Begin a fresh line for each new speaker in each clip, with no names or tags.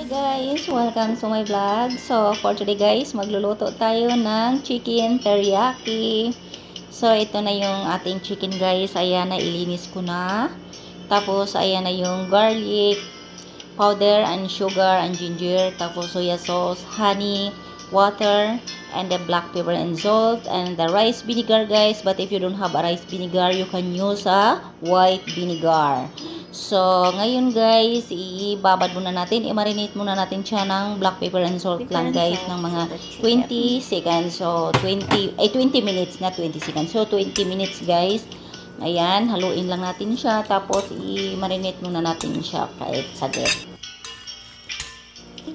Hi guys! Welcome to my vlog. So, for today guys, magluluto tayo ng chicken teriyaki. So, ito na yung ating chicken guys. Ayan na, ilinis ko na. Tapos, ayan na yung garlic powder and sugar and ginger. Tapos, soya sauce, honey, water, and the black pepper and salt. And the rice vinegar guys. But if you don't have a rice vinegar, you can use a white vinegar. So, ngayon guys, ibabad muna natin, i-marinate muna natin siya ng black pepper and salt lang guys, ng mga 20 seconds. So, 20 minutes, na 20 seconds. So, 20 minutes guys. Ayan, haluin lang natin siya. Tapos, i-marinate muna natin siya kahit saglit.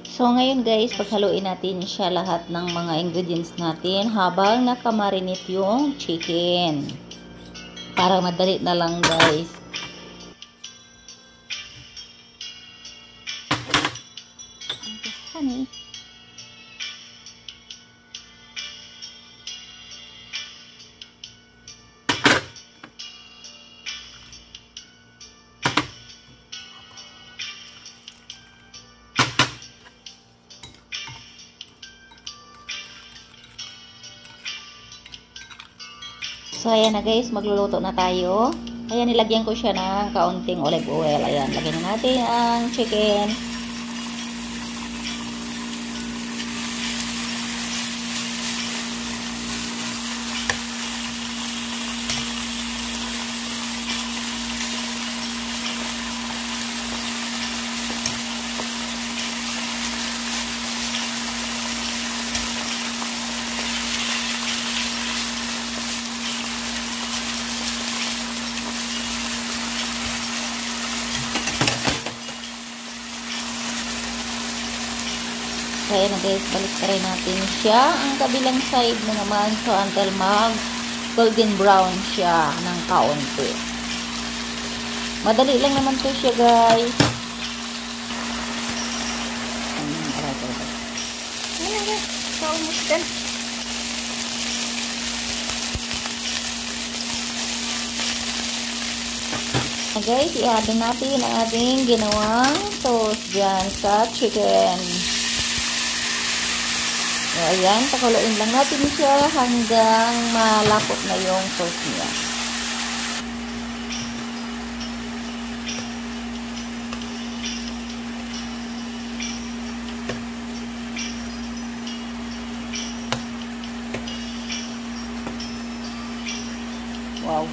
So, ngayon guys, paghaluin natin siya lahat ng mga ingredients natin habang nakamarinate yung chicken. Para madali na lang guys. Honey. So, ayan na guys, magluluto na tayo. Ayan, nilagyan ko siya ng kaunting olive oil. Ayan, lagyan na natin ang chicken. So, ayan na guys, balik pa rin natin siya. Ang kabilang side na naman, so until mag golden brown siya ng kaunti. Madali lang naman to siya guys. Ayan guys, so almost done. Guys, i-add natin ang ating ginawang toast dyan sa chicken. So, ayan, pakuluin lang natin siya hanggang malapot na yung sauce niya. Wow!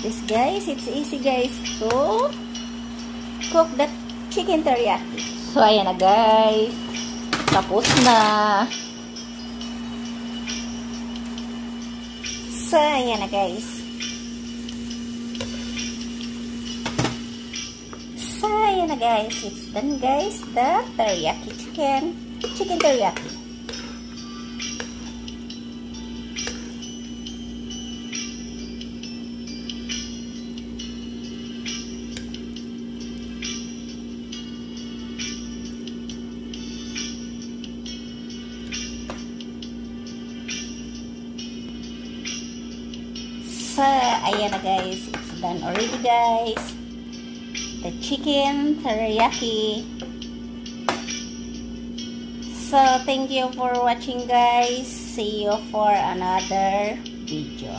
This guys, it's easy guys to cook the chicken teriyaki. So, ayan na guys. Tapos na. So, ayan na guys. So, ayan na guys. It's done guys. The teriyaki chicken. Chicken teriyaki. So, ayan na guys, it's done already guys. The chicken teriyaki. So, thank you for watching guys. See you for another video.